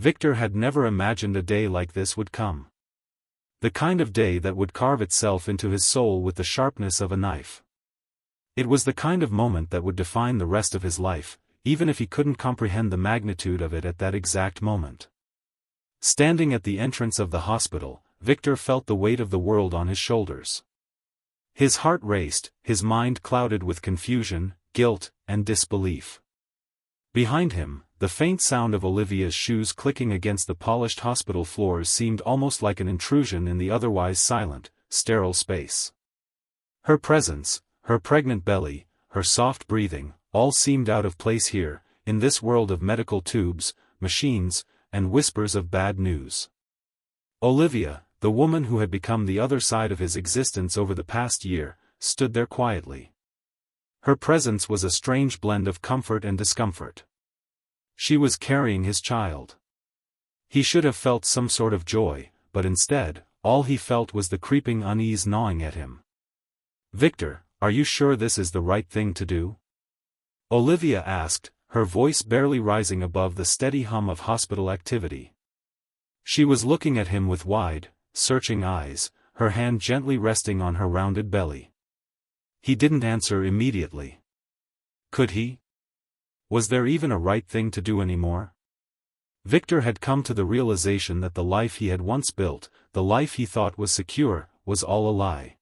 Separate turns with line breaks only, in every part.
Victor had never imagined a day like this would come. The kind of day that would carve itself into his soul with the sharpness of a knife. It was the kind of moment that would define the rest of his life, even if he couldn't comprehend the magnitude of it at that exact moment. Standing at the entrance of the hospital, Victor felt the weight of the world on his shoulders. His heart raced, his mind clouded with confusion, guilt, and disbelief. Behind him, the faint sound of Olivia's shoes clicking against the polished hospital floors seemed almost like an intrusion in the otherwise silent, sterile space. Her presence, her pregnant belly, her soft breathing, all seemed out of place here, in this world of medical tubes, machines, and whispers of bad news. Olivia, the woman who had become the other side of his existence over the past year, stood there quietly. Her presence was a strange blend of comfort and discomfort. She was carrying his child. He should have felt some sort of joy, but instead, all he felt was the creeping unease gnawing at him. "Victor, are you sure this is the right thing to do?" Olivia asked, her voice barely rising above the steady hum of hospital activity. She was looking at him with wide, searching eyes, her hand gently resting on her rounded belly. He didn't answer immediately. Could he? Was there even a right thing to do anymore? Victor had come to the realization that the life he had once built, the life he thought was secure, was all a lie.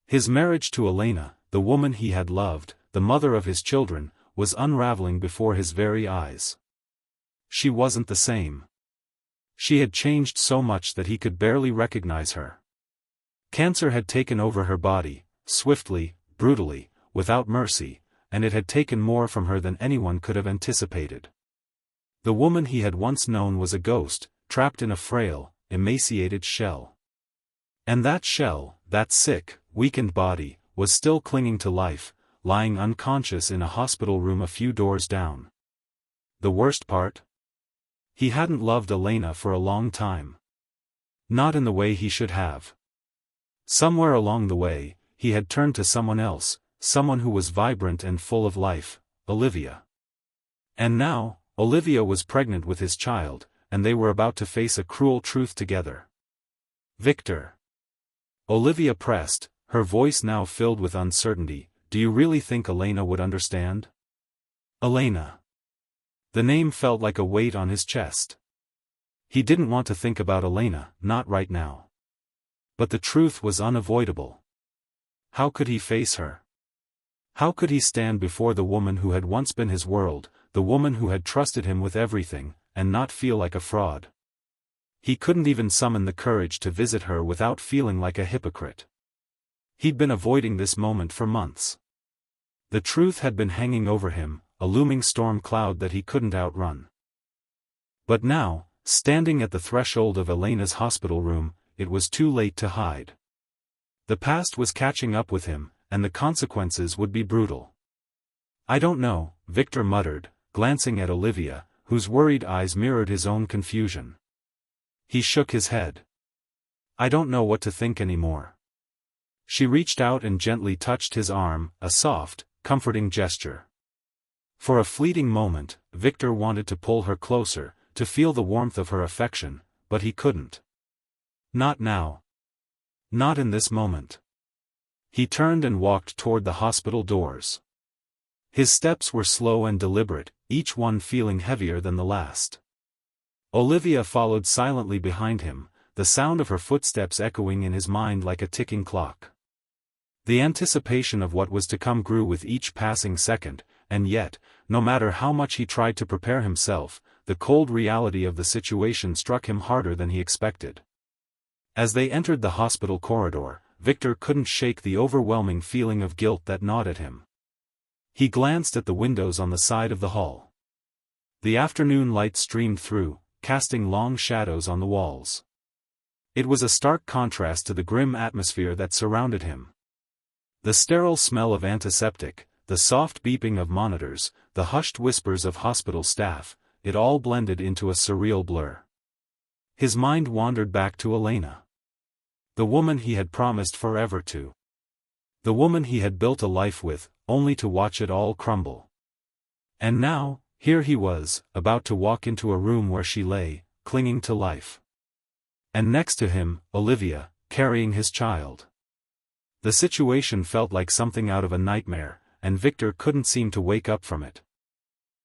His marriage to Elena, the woman he had loved, the mother of his children, was unraveling before his very eyes. She wasn't the same. She had changed so much that he could barely recognize her. Cancer had taken over her body, swiftly, brutally, without mercy, and it had taken more from her than anyone could have anticipated. The woman he had once known was a ghost, trapped in a frail, emaciated shell. And that shell, that sick, weakened body, was still clinging to life, lying unconscious in a hospital room a few doors down. The worst part? He hadn't loved Elena for a long time. Not in the way he should have. Somewhere along the way, he had turned to someone else, someone who was vibrant and full of life, Olivia. And now, Olivia was pregnant with his child, and they were about to face a cruel truth together. "Victor." Olivia pressed, her voice now filled with uncertainty, "Do you really think Elena would understand?" Elena. The name felt like a weight on his chest. He didn't want to think about Elena, not right now. But the truth was unavoidable. How could he face her? How could he stand before the woman who had once been his world, the woman who had trusted him with everything, and not feel like a fraud? He couldn't even summon the courage to visit her without feeling like a hypocrite. He'd been avoiding this moment for months. The truth had been hanging over him, a looming storm cloud that he couldn't outrun. But now, standing at the threshold of Elena's hospital room, it was too late to hide. The past was catching up with him, and the consequences would be brutal. "I don't know," Victor muttered, glancing at Olivia, whose worried eyes mirrored his own confusion. He shook his head. "I don't know what to think anymore." She reached out and gently touched his arm, a soft, comforting gesture. For a fleeting moment, Victor wanted to pull her closer, to feel the warmth of her affection, but he couldn't. Not now. Not in this moment. He turned and walked toward the hospital doors. His steps were slow and deliberate, each one feeling heavier than the last. Olivia followed silently behind him, the sound of her footsteps echoing in his mind like a ticking clock. The anticipation of what was to come grew with each passing second, and yet, no matter how much he tried to prepare himself, the cold reality of the situation struck him harder than he expected. As they entered the hospital corridor, Victor couldn't shake the overwhelming feeling of guilt that gnawed at him. He glanced at the windows on the side of the hall. The afternoon light streamed through, casting long shadows on the walls. It was a stark contrast to the grim atmosphere that surrounded him. The sterile smell of antiseptic, the soft beeping of monitors, the hushed whispers of hospital staff, it all blended into a surreal blur. His mind wandered back to Elena. The woman he had promised forever to. The woman he had built a life with, only to watch it all crumble. And now, Here he was, about to walk into a room where she lay, clinging to life. And next to him, Olivia, carrying his child. The situation felt like something out of a nightmare, and Victor couldn't seem to wake up from it.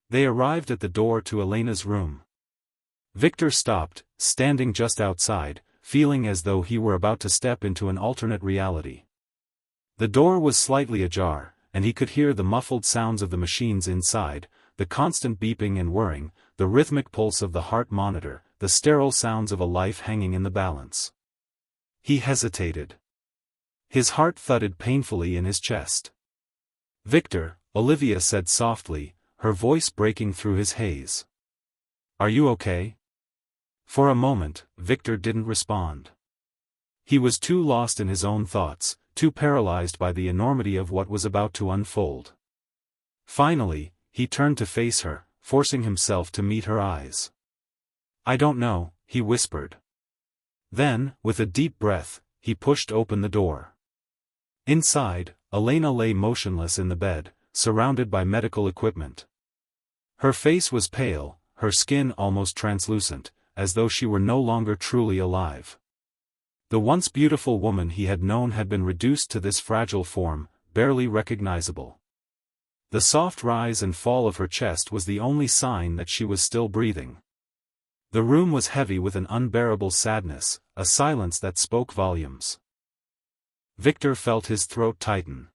They arrived at the door to Elena's room. Victor stopped, standing just outside, feeling as though he were about to step into an alternate reality. The door was slightly ajar, and he could hear the muffled sounds of the machines inside, the constant beeping and whirring, the rhythmic pulse of the heart monitor, the sterile sounds of a life hanging in the balance. He hesitated. His heart thudded painfully in his chest. "Victor," Olivia said softly, her voice breaking through his haze. "Are you okay?" For a moment, Victor didn't respond. He was too lost in his own thoughts, too paralyzed by the enormity of what was about to unfold. Finally, he turned to face her, forcing himself to meet her eyes. "I don't know," he whispered. Then, with a deep breath, he pushed open the door. Inside, Elena lay motionless in the bed, surrounded by medical equipment. Her face was pale, her skin almost translucent, as though she were no longer truly alive. The once beautiful woman he had known had been reduced to this fragile form, barely recognizable. The soft rise and fall of her chest was the only sign that she was still breathing. The room was heavy with an unbearable sadness, a silence that spoke volumes. Victor felt his throat tighten.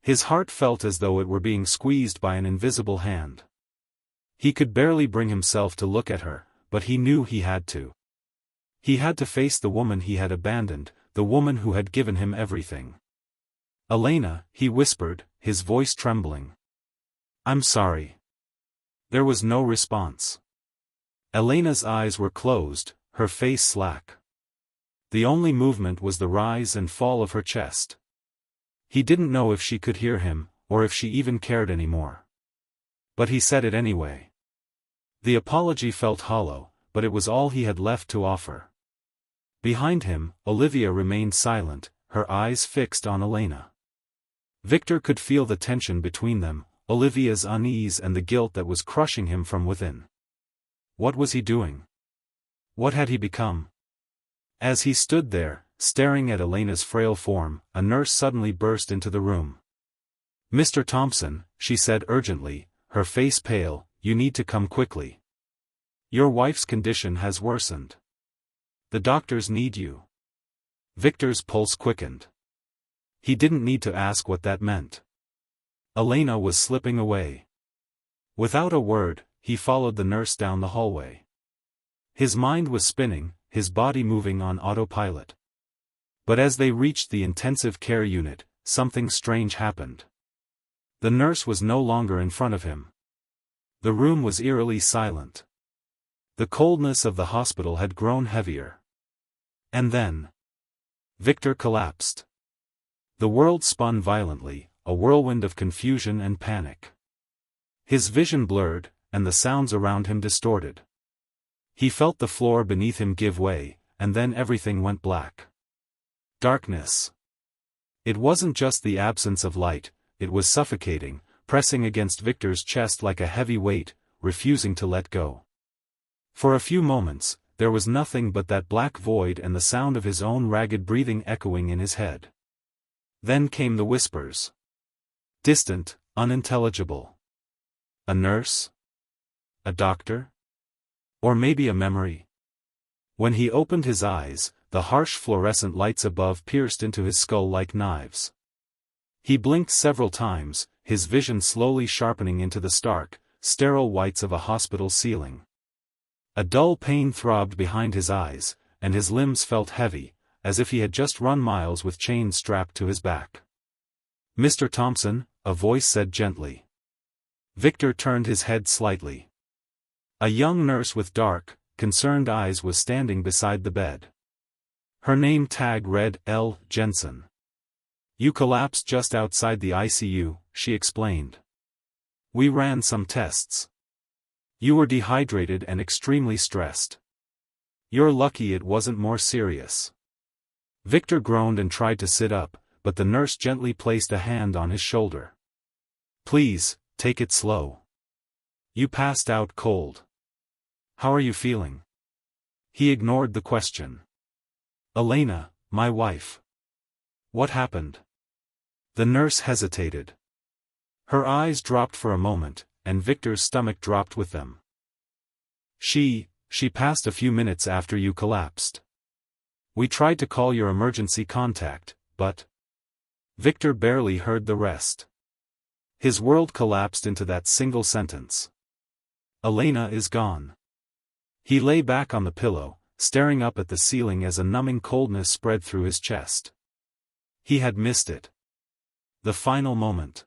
His heart felt as though it were being squeezed by an invisible hand. He could barely bring himself to look at her, but he knew he had to. He had to face the woman he had abandoned, the woman who had given him everything. "Elena," he whispered, his voice trembling. "I'm sorry." There was no response. Elena's eyes were closed, her face slack. The only movement was the rise and fall of her chest. He didn't know if she could hear him, or if she even cared anymore. But he said it anyway. The apology felt hollow, but it was all he had left to offer. Behind him, Olivia remained silent, her eyes fixed on Elena. Victor could feel the tension between them, Olivia's unease and the guilt that was crushing him from within. What was he doing? What had he become? As he stood there, staring at Elena's frail form, a nurse suddenly burst into the room. "Mr. Thompson," she said urgently, her face pale, "you need to come quickly. Your wife's condition has worsened. The doctors need you." Victor's pulse quickened. He didn't need to ask what that meant. Elena was slipping away. Without a word, he followed the nurse down the hallway. His mind was spinning, his body moving on autopilot. But as they reached the intensive care unit, something strange happened. The nurse was no longer in front of him. The room was eerily silent. The coldness of the hospital had grown heavier. And then, Victor collapsed. The world spun violently, a whirlwind of confusion and panic. His vision blurred, and the sounds around him distorted. He felt the floor beneath him give way, and then everything went black. Darkness. It wasn't just the absence of light, it was suffocating, pressing against Victor's chest like a heavy weight, refusing to let go. For a few moments, there was nothing but that black void and the sound of his own ragged breathing echoing in his head. Then came the whispers. Distant, unintelligible. A nurse? A doctor? Or maybe a memory? When he opened his eyes, the harsh fluorescent lights above pierced into his skull like knives. He blinked several times, his vision slowly sharpening into the stark, sterile whites of a hospital ceiling. A dull pain throbbed behind his eyes, and his limbs felt heavy, as if he had just run miles with chains strapped to his back. "Mr. Thompson," a voice said gently. Victor turned his head slightly. A young nurse with dark, concerned eyes was standing beside the bed. Her name tag read L. Jensen. "You collapsed just outside the ICU," she explained. "We ran some tests. You were dehydrated and extremely stressed. You're lucky it wasn't more serious." Victor groaned and tried to sit up, but the nurse gently placed a hand on his shoulder. "Please, take it slow. You passed out cold. How are you feeling? He ignored the question. Elena, my wife. What happened? The nurse hesitated. Her eyes dropped for a moment, and Victor's stomach dropped with them. She passed a few minutes after you collapsed. We tried to call your emergency contact, but... Victor barely heard the rest. His world collapsed into that single sentence. Elena is gone. He lay back on the pillow, staring up at the ceiling as a numbing coldness spread through his chest. He had missed it. The final moment.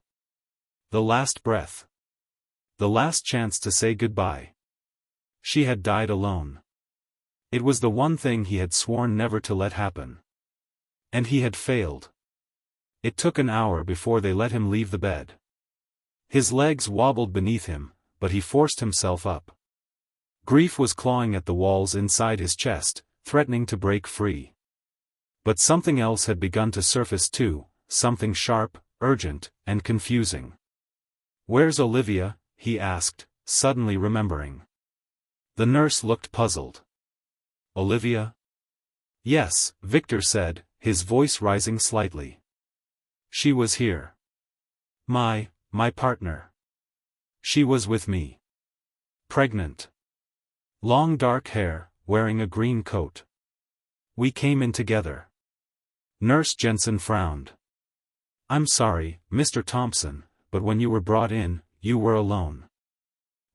The last breath. The last chance to say goodbye. She had died alone. It was the one thing he had sworn never to let happen. And he had failed. It took an hour before they let him leave the bed. His legs wobbled beneath him, but he forced himself up. Grief was clawing at the walls inside his chest, threatening to break free. But something else had begun to surface too, something sharp, urgent, and confusing. "Where's Olivia?" he asked, suddenly remembering. The nurse looked puzzled. "Olivia?" "Yes," Victor said, his voice rising slightly. "She was here. My partner. She was with me. Pregnant. Long dark hair, wearing a green coat. We came in together." Nurse Jensen frowned. "I'm sorry, Mr. Thompson, but when you were brought in, you were alone.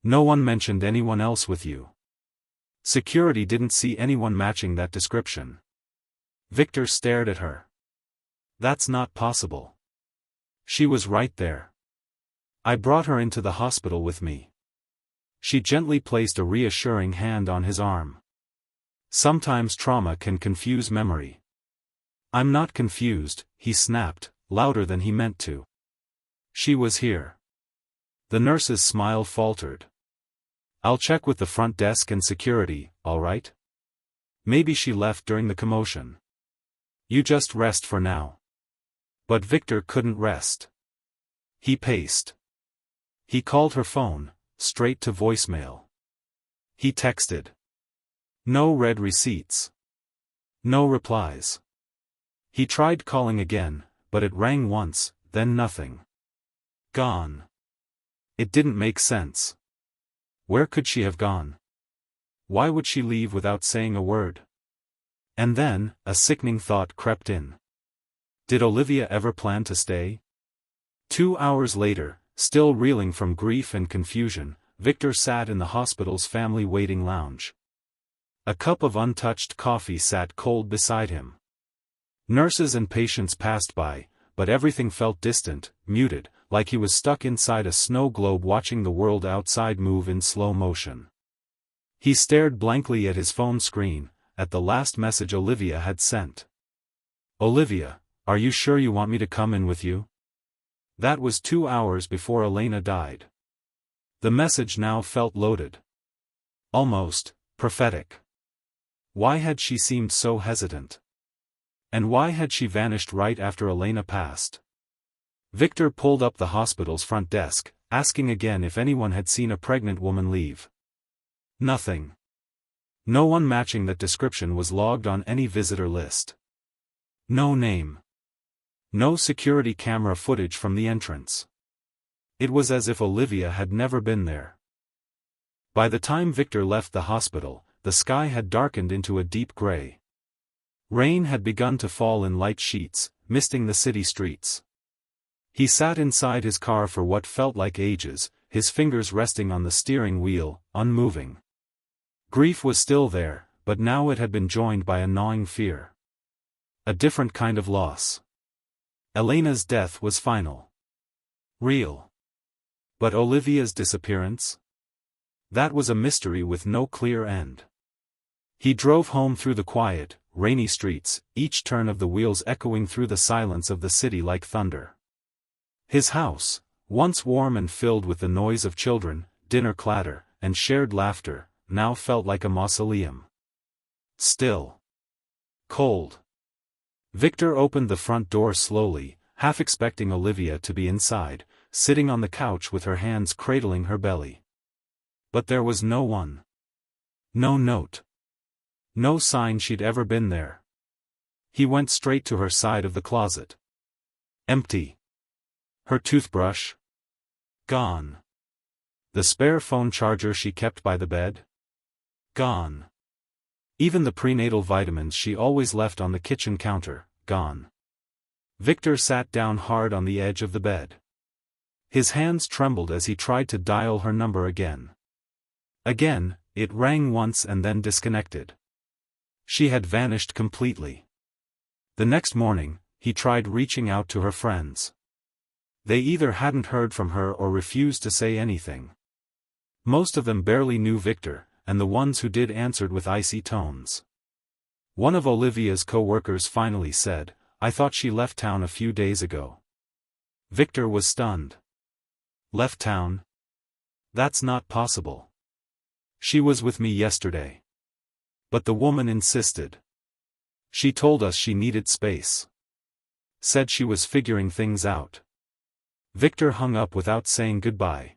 No one mentioned anyone else with you. Security didn't see anyone matching that description." Victor stared at her. "That's not possible. She was right there. I brought her into the hospital with me." She gently placed a reassuring hand on his arm. "Sometimes trauma can confuse memory." "I'm not confused," he snapped, louder than he meant to. "She was here." The nurse's smile faltered. "I'll check with the front desk and security, all right? Maybe she left during the commotion. You just rest for now." But Victor couldn't rest. He paced. He called her phone, straight to voicemail. He texted. No read receipts. No replies. He tried calling again, but it rang once, then nothing. Gone. It didn't make sense. Where could she have gone? Why would she leave without saying a word? And then, a sickening thought crept in. Did Olivia ever plan to stay? 2 hours later, still reeling from grief and confusion, Victor sat in the hospital's family waiting lounge. A cup of untouched coffee sat cold beside him. Nurses and patients passed by, but everything felt distant, muted, like he was stuck inside a snow globe watching the world outside move in slow motion. He stared blankly at his phone screen, at the last message Olivia had sent. "Olivia, are you sure you want me to come in with you?" That was 2 hours before Elena died. The message now felt loaded. Almost prophetic. Why had she seemed so hesitant? And why had she vanished right after Elena passed? Victor pulled up the hospital's front desk, asking again if anyone had seen a pregnant woman leave. Nothing. No one matching that description was logged on any visitor list. No name. No security camera footage from the entrance. It was as if Olivia had never been there. By the time Victor left the hospital, the sky had darkened into a deep gray. Rain had begun to fall in light sheets, misting the city streets. He sat inside his car for what felt like ages, his fingers resting on the steering wheel, unmoving. Grief was still there, but now it had been joined by a gnawing fear. A different kind of loss. Elena's death was final. Real. But Olivia's disappearance? That was a mystery with no clear end. He drove home through the quiet, rainy streets, each turn of the wheels echoing through the silence of the city like thunder. His house, once warm and filled with the noise of children, dinner clatter, and shared laughter, now felt like a mausoleum. Still. Cold. Victor opened the front door slowly, half expecting Olivia to be inside, sitting on the couch with her hands cradling her belly. But there was no one. No note. No sign she'd ever been there. He went straight to her side of the closet. Empty. Her toothbrush? Gone. The spare phone charger she kept by the bed? Gone. Even the prenatal vitamins she always left on the kitchen counter, gone. Victor sat down hard on the edge of the bed. His hands trembled as he tried to dial her number again. Again, it rang once and then disconnected. She had vanished completely. The next morning, he tried reaching out to her friends. They either hadn't heard from her or refused to say anything. Most of them barely knew Victor, and the ones who did answered with icy tones. One of Olivia's co-workers finally said, "I thought she left town a few days ago." Victor was stunned. Left town? That's not possible. She was with me yesterday. But the woman insisted. She told us she needed space. Said she was figuring things out. Victor hung up without saying goodbye.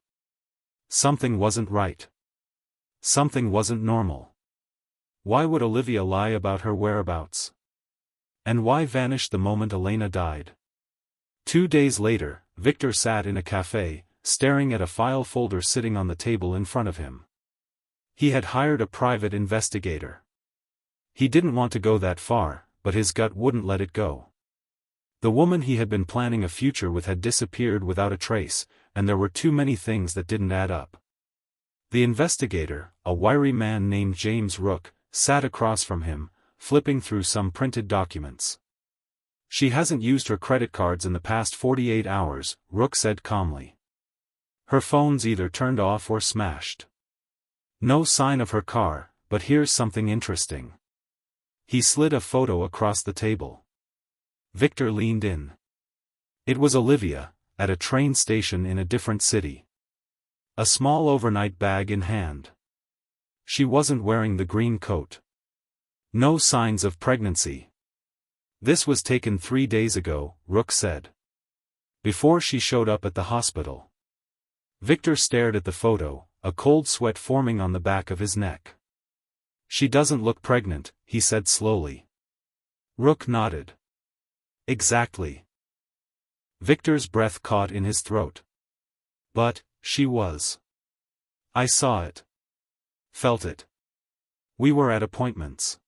Something wasn't right. Something wasn't normal. Why would Olivia lie about her whereabouts? And why vanish the moment Elena died? 2 days later, Victor sat in a cafe, staring at a file folder sitting on the table in front of him. He had hired a private investigator. He didn't want to go that far, but his gut wouldn't let it go. The woman he had been planning a future with had disappeared without a trace, and there were too many things that didn't add up. The investigator, a wiry man named James Rook, sat across from him, flipping through some printed documents. "She hasn't used her credit cards in the past 48 hours, Rook said calmly. Her phone's either turned off or smashed. No sign of her car, but here's something interesting." He slid a photo across the table. Victor leaned in. It was Olivia, at a train station in a different city. A small overnight bag in hand. She wasn't wearing the green coat. No signs of pregnancy. "This was taken 3 days ago," Rook said. "Before she showed up at the hospital." Victor stared at the photo, a cold sweat forming on the back of his neck. "She doesn't look pregnant," he said slowly. Rook nodded. "Exactly." Victor's breath caught in his throat. "But, she was. I saw it. Felt it. We were at appointments.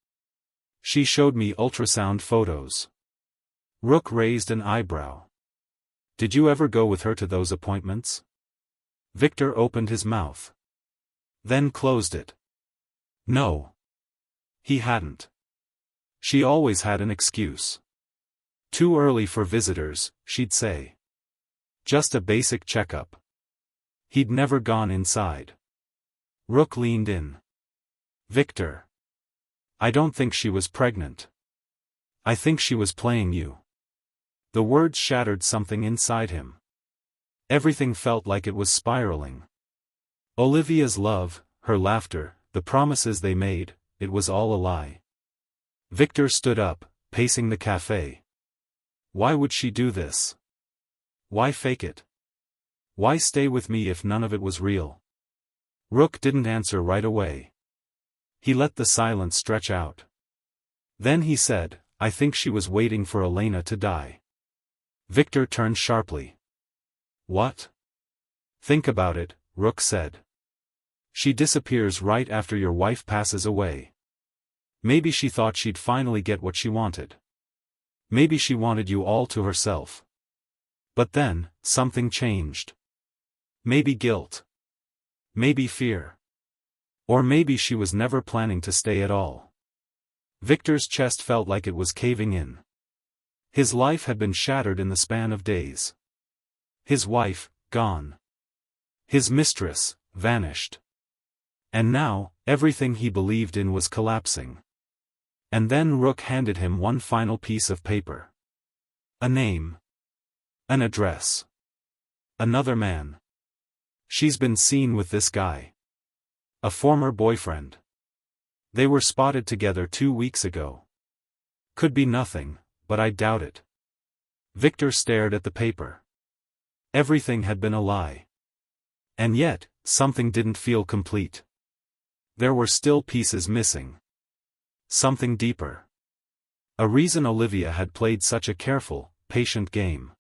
She showed me ultrasound photos." Rook raised an eyebrow. "Did you ever go with her to those appointments?" Victor opened his mouth. Then closed it. No. He hadn't. She always had an excuse. Too early for visitors, she'd say. Just a basic checkup. He'd never gone inside. Rook leaned in. "Victor. I don't think she was pregnant. I think she was playing you." The words shattered something inside him. Everything felt like it was spiraling. Olivia's love, her laughter, the promises they made, it was all a lie. Victor stood up, pacing the cafe. Why would she do this? Why fake it? Why stay with me if none of it was real? Rook didn't answer right away. He let the silence stretch out. Then he said, "I think she was waiting for Elena to die." Victor turned sharply. "What?" "Think about it," Rook said. "She disappears right after your wife passes away. Maybe she thought she'd finally get what she wanted. Maybe she wanted you all to herself. But then, something changed. Maybe guilt. Maybe fear. Or maybe she was never planning to stay at all." Victor's chest felt like it was caving in. His life had been shattered in the span of days. His wife, gone. His mistress, vanished. And now, everything he believed in was collapsing. And then Rook handed him one final piece of paper. A name. An address. Another man. "She's been seen with this guy. A former boyfriend. They were spotted together 2 weeks ago. Could be nothing, but I doubt it." Victor stared at the paper. Everything had been a lie. And yet, something didn't feel complete. There were still pieces missing. Something deeper. A reason Olivia had played such a careful, patient game.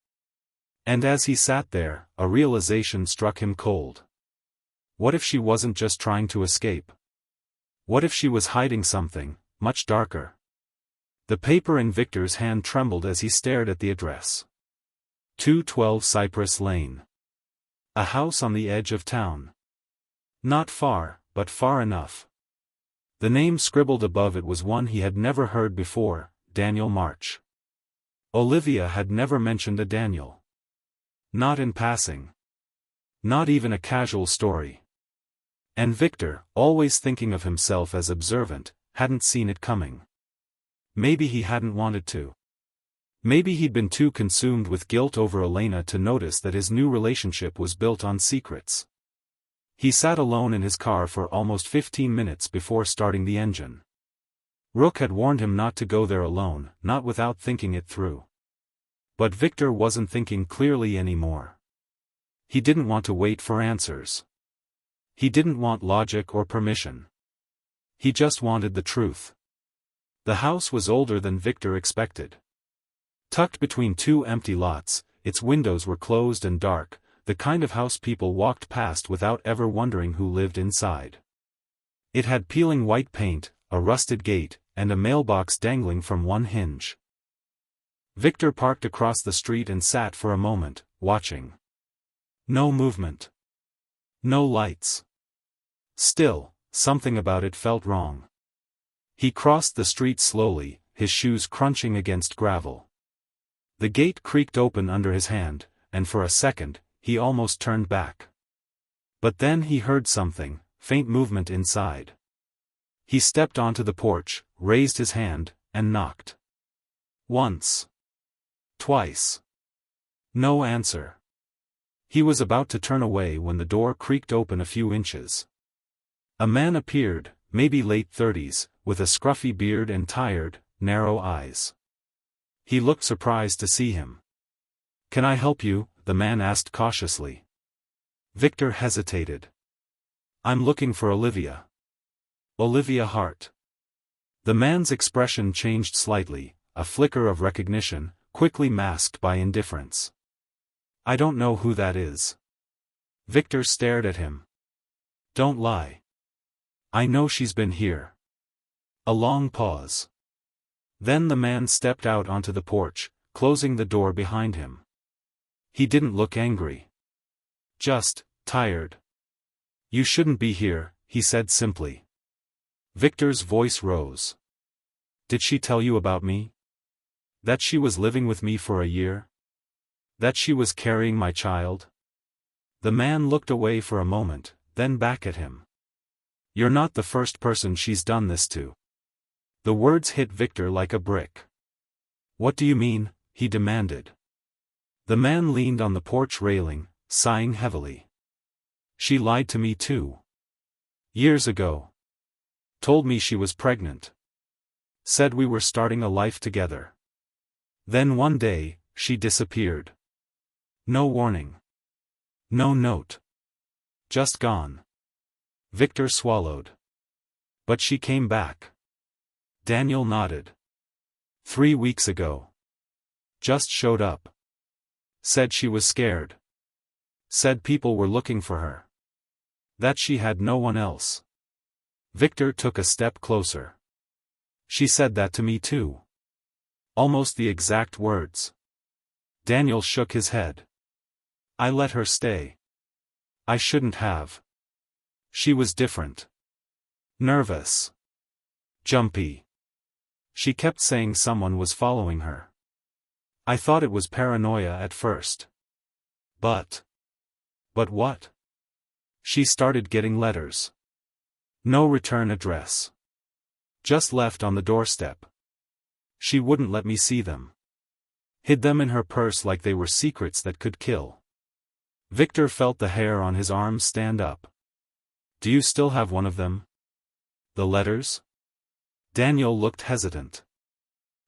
And as he sat there, a realization struck him cold. What if she wasn't just trying to escape? What if she was hiding something, much darker? The paper in Victor's hand trembled as he stared at the address. 212 Cypress Lane. A house on the edge of town. Not far, but far enough. The name scribbled above it was one he had never heard before, Daniel March. Olivia had never mentioned a Daniel. Not in passing. Not even a casual story. And Victor, always thinking of himself as observant, hadn't seen it coming. Maybe he hadn't wanted to. Maybe he'd been too consumed with guilt over Elena to notice that his new relationship was built on secrets. He sat alone in his car for almost 15 minutes before starting the engine. Rook had warned him not to go there alone, not without thinking it through. But Victor wasn't thinking clearly anymore. He didn't want to wait for answers. He didn't want logic or permission. He just wanted the truth. The house was older than Victor expected. Tucked between two empty lots, its windows were closed and dark, the kind of house people walked past without ever wondering who lived inside. It had peeling white paint, a rusted gate, and a mailbox dangling from one hinge. Victor parked across the street and sat for a moment, watching. No movement. No lights. Still, something about it felt wrong. He crossed the street slowly, his shoes crunching against gravel. The gate creaked open under his hand, and for a second, he almost turned back. But then he heard something, faint movement inside. He stepped onto the porch, raised his hand, and knocked. Once. Twice. No answer. He was about to turn away when the door creaked open a few inches. A man appeared, maybe late 30s, with a scruffy beard and tired, narrow eyes. He looked surprised to see him. "Can I help you?" the man asked cautiously. Victor hesitated. "I'm looking for Olivia." Olivia Hart. The man's expression changed slightly, a flicker of recognition, quickly masked by indifference. "I don't know who that is." Victor stared at him. "Don't lie." "I know she's been here." A long pause. Then the man stepped out onto the porch, closing the door behind him. He didn't look angry. Just tired. "You shouldn't be here," he said simply. Victor's voice rose. "Did she tell you about me? That she was living with me for a year? That she was carrying my child?" The man looked away for a moment, then back at him. "You're not the first person she's done this to." The words hit Victor like a brick. "What do you mean?" he demanded. The man leaned on the porch railing, sighing heavily. "She lied to me too. Years ago. Told me she was pregnant. Said we were starting a life together. Then one day, she disappeared. No warning. No note. Just gone." Victor swallowed. "But she came back." Daniel nodded. 3 weeks ago. Just showed up. Said she was scared. Said people were looking for her. That she had no one else." Victor took a step closer. "She said that to me too." Almost the exact words. Daniel shook his head. "I let her stay. I shouldn't have. She was different. Nervous. Jumpy. She kept saying someone was following her. I thought it was paranoia at first. But what? She started getting letters. No return address. Just left on the doorstep. She wouldn't let me see them. Hid them in her purse like they were secrets that could kill." Victor felt the hair on his arms stand up. "Do you still have one of them? The letters?" Daniel looked hesitant.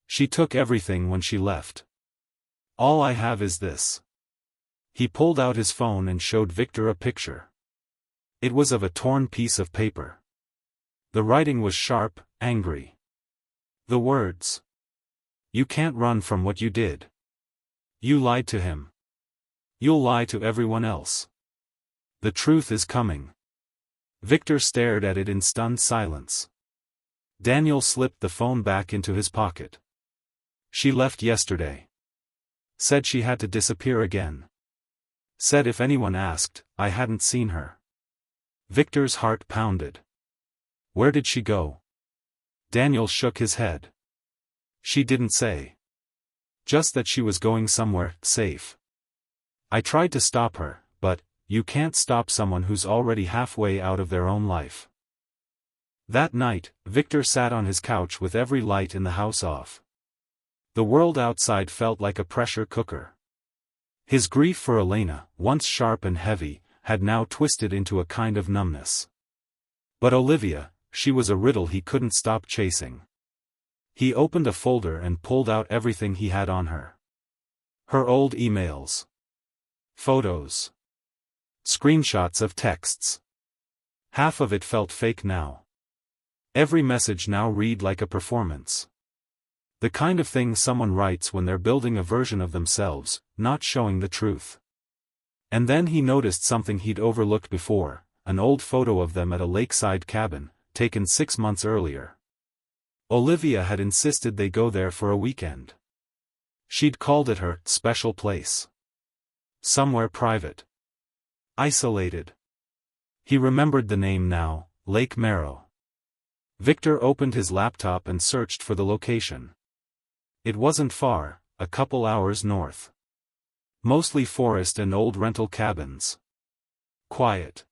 "She took everything when she left. All I have is this." He pulled out his phone and showed Victor a picture. It was of a torn piece of paper. The writing was sharp, angry. The words. You can't run from what you did. You lied to him. You'll lie to everyone else. The truth is coming. Victor stared at it in stunned silence. Daniel slipped the phone back into his pocket. She left yesterday. Said she had to disappear again. Said if anyone asked, I hadn't seen her. Victor's heart pounded. Where did she go? Daniel shook his head. She didn't say. Just that she was going somewhere safe. I tried to stop her, but you can't stop someone who's already halfway out of their own life. That night, Victor sat on his couch with every light in the house off. The world outside felt like a pressure cooker. His grief for Elena, once sharp and heavy, had now twisted into a kind of numbness. But Olivia, she was a riddle he couldn't stop chasing. He opened a folder and pulled out everything he had on her. Her old emails. Photos. Screenshots of texts. Half of it felt fake now. Every message now read like a performance. The kind of thing someone writes when they're building a version of themselves, not showing the truth. And then he noticed something he'd overlooked before, an old photo of them at a lakeside cabin, taken 6 months earlier. Olivia had insisted they go there for a weekend. She'd called it her special place. Somewhere private. Isolated. He remembered the name now, Lake Merrow. Victor opened his laptop and searched for the location. It wasn't far, a couple hours north. Mostly forest and old rental cabins. Quiet.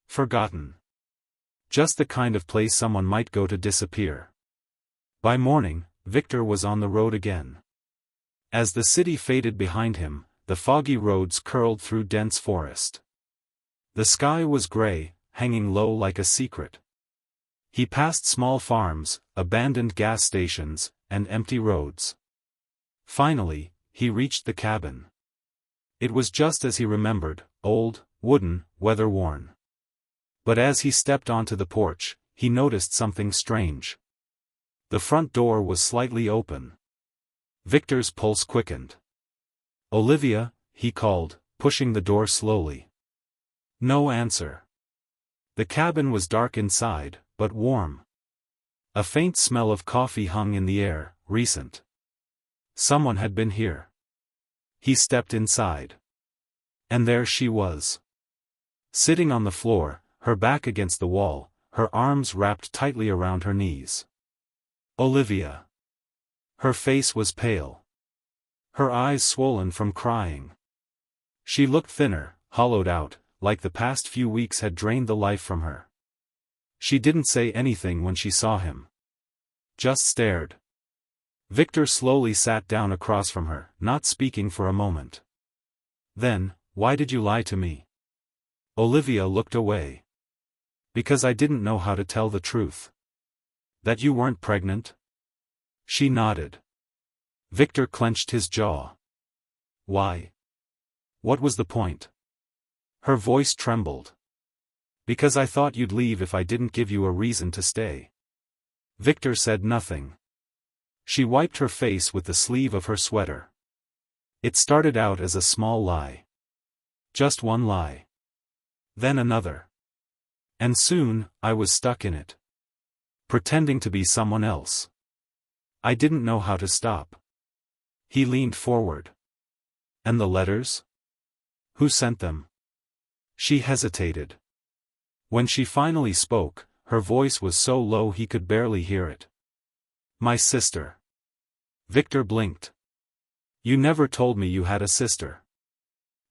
Forgotten. Just the kind of place someone might go to disappear. By morning, Victor was on the road again. As the city faded behind him, the foggy roads curled through dense forest. The sky was gray, hanging low like a secret. He passed small farms, abandoned gas stations, and empty roads. Finally, he reached the cabin. It was just as he remembered, old, wooden, weather-worn. But as he stepped onto the porch, he noticed something strange. The front door was slightly open. Victor's pulse quickened. Olivia, he called, pushing the door slowly. No answer. The cabin was dark inside, but warm. A faint smell of coffee hung in the air, recent. Someone had been here. He stepped inside. And there she was. Sitting on the floor, her back against the wall, her arms wrapped tightly around her knees. Olivia. Her face was pale. Her eyes swollen from crying. She looked thinner, hollowed out, like the past few weeks had drained the life from her. She didn't say anything when she saw him. Just stared. Victor slowly sat down across from her, not speaking for a moment. Then, why did you lie to me? Olivia looked away. Because I didn't know how to tell the truth. That you weren't pregnant? She nodded. Victor clenched his jaw. Why? What was the point? Her voice trembled. Because I thought you'd leave if I didn't give you a reason to stay. Victor said nothing. She wiped her face with the sleeve of her sweater. It started out as a small lie. Just one lie. Then another. And soon, I was stuck in it. Pretending to be someone else. I didn't know how to stop. He leaned forward. And the letters? Who sent them? She hesitated. When she finally spoke, her voice was so low he could barely hear it. My sister. Victor blinked. You never told me you had a sister.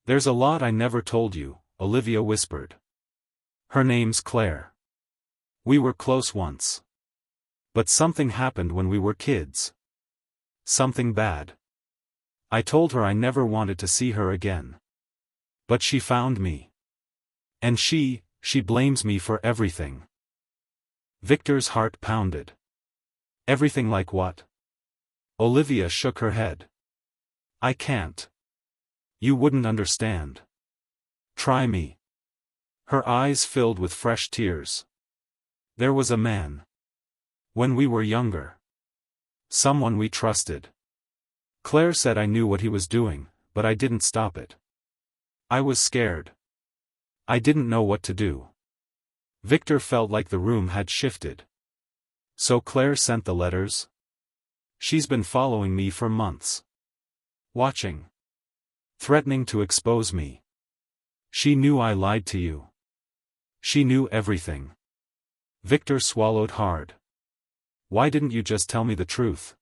There's a lot I never told you, Olivia whispered. Her name's Claire. We were close once. But something happened when we were kids. Something bad. I told her I never wanted to see her again. But she found me. And she blames me for everything. Victor's heart pounded. Everything like what? Olivia shook her head. I can't. You wouldn't understand. Try me. Her eyes filled with fresh tears. There was a man. When we were younger. Someone we trusted. Claire said I knew what he was doing, but I didn't stop it. I was scared. I didn't know what to do. Victor felt like the room had shifted. So Claire sent the letters? She's been following me for months. Watching. Threatening to expose me. She knew I lied to you. She knew everything. Victor swallowed hard. Why didn't you just tell me the truth?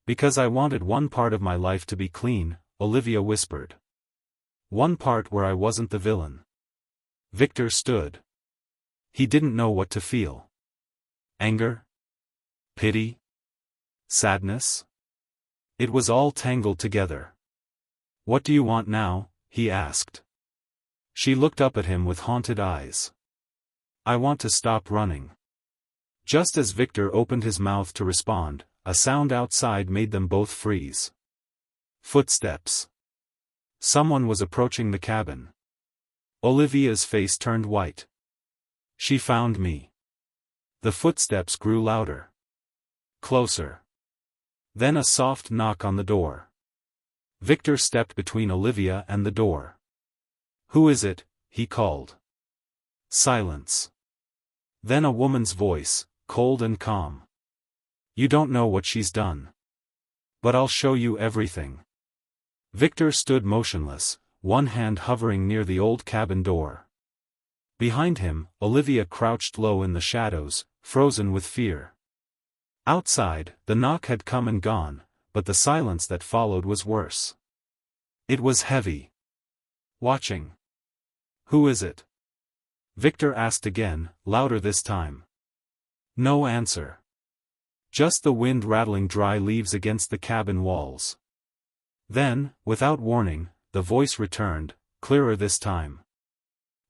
Because I wanted one part of my life to be clean, Olivia whispered. One part where I wasn't the villain. Victor stood. He didn't know what to feel. Anger? Pity? Sadness? It was all tangled together. What do you want now? He asked. She looked up at him with haunted eyes. I want to stop running. Just as Victor opened his mouth to respond, a sound outside made them both freeze. Footsteps. Someone was approaching the cabin. Olivia's face turned white. She found me. The footsteps grew louder. Closer. Then a soft knock on the door. Victor stepped between Olivia and the door. Who is it? He called. Silence. Then a woman's voice, cold and calm. You don't know what she's done. But I'll show you everything. Victor stood motionless, one hand hovering near the old cabin door. Behind him, Olivia crouched low in the shadows, frozen with fear. Outside, the knock had come and gone, but the silence that followed was worse. It was heavy. Watching. Who is it? Victor asked again, louder this time. No answer. Just the wind rattling dry leaves against the cabin walls. Then, without warning, the voice returned, clearer this time.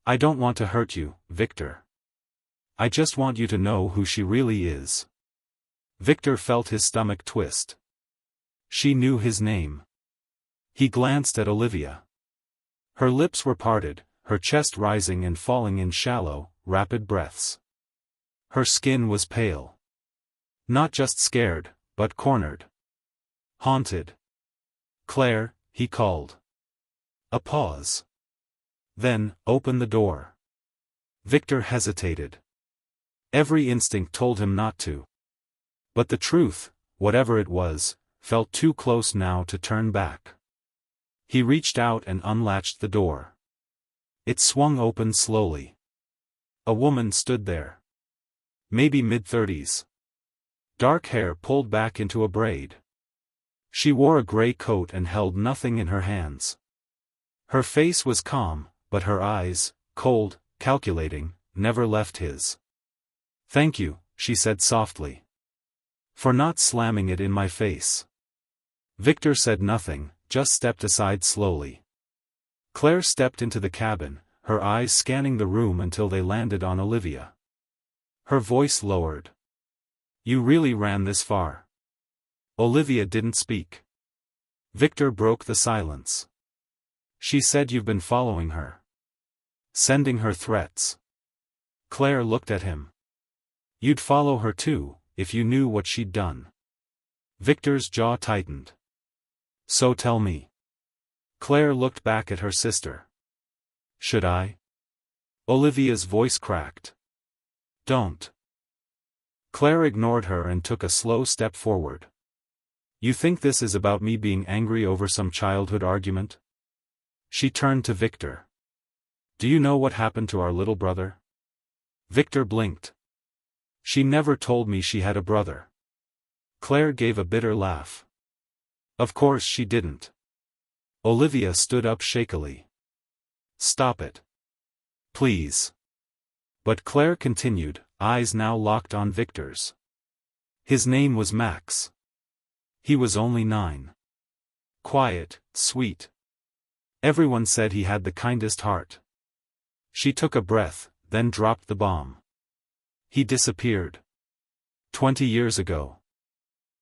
I don't want to hurt you, Victor. I just want you to know who she really is. Victor felt his stomach twist. She knew his name. He glanced at Olivia. Her lips were parted, her chest rising and falling in shallow, rapid breaths. Her skin was pale. Not just scared, but cornered. Haunted. Claire, he called. A pause. Then, open the door. Victor hesitated. Every instinct told him not to. But the truth, whatever it was, felt too close now to turn back. He reached out and unlatched the door. It swung open slowly. A woman stood there. Maybe mid-30s. Dark hair pulled back into a braid. She wore a gray coat and held nothing in her hands. Her face was calm, but her eyes, cold, calculating, never left his. Thank you, she said softly. For not slamming it in my face. Victor said nothing, just stepped aside slowly. Claire stepped into the cabin, her eyes scanning the room until they landed on Olivia. Her voice lowered. You really ran this far. Olivia didn't speak. Victor broke the silence. She said you've been following her. Sending her threats. Claire looked at him. You'd follow her too, if you knew what she'd done. Victor's jaw tightened. So tell me. Claire looked back at her sister. Should I? Olivia's voice cracked. Don't. Claire ignored her and took a slow step forward. You think this is about me being angry over some childhood argument? She turned to Victor. Do you know what happened to our little brother? Victor blinked. She never told me she had a brother. Claire gave a bitter laugh. Of course she didn't. Olivia stood up shakily. Stop it. Please. But Claire continued, eyes now locked on Victor's. His name was Max. He was only 9. Quiet, sweet. Everyone said he had the kindest heart. She took a breath, then dropped the bomb. He disappeared. 20 years ago.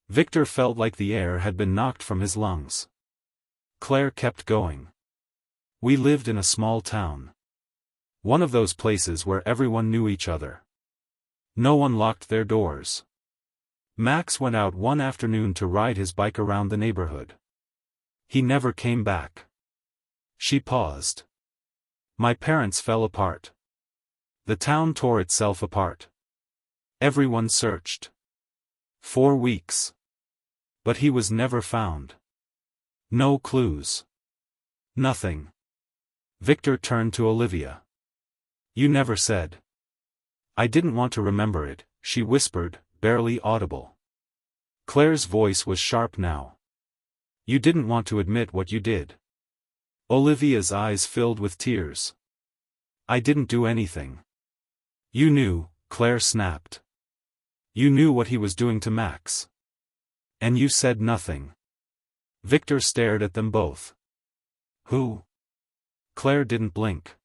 Victor felt like the air had been knocked from his lungs. Claire kept going. We lived in a small town. One of those places where everyone knew each other. No one locked their doors. Max went out one afternoon to ride his bike around the neighborhood. He never came back. She paused. My parents fell apart. The town tore itself apart. Everyone searched. 4 weeks. But he was never found. No clues. Nothing. Victor turned to Olivia. You never said. I didn't want to remember it, she whispered, barely audible. Claire's voice was sharp now. You didn't want to admit what you did. Olivia's eyes filled with tears. I didn't do anything. You knew, Claire snapped. You knew what he was doing to Max. And you said nothing. Victor stared at them both. Who? Claire didn't blink.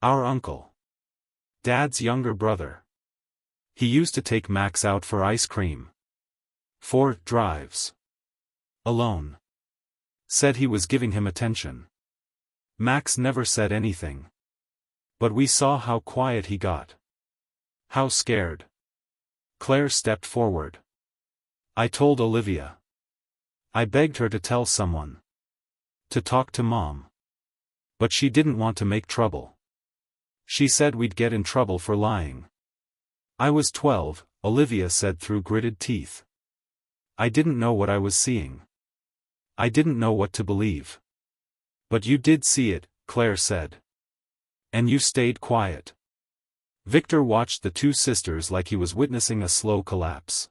Our uncle. Dad's younger brother. He used to take Max out for ice cream. 4 drives. Alone. Said he was giving him attention. Max never said anything. But we saw how quiet he got. How scared. Claire stepped forward. I told Olivia. I begged her to tell someone. To talk to Mom. But she didn't want to make trouble. She said we'd get in trouble for lying. I was 12, Olivia said through gritted teeth. I didn't know what I was seeing. I didn't know what to believe. But you did see it, Claire said. And you stayed quiet. Victor watched the two sisters like he was witnessing a slow collapse.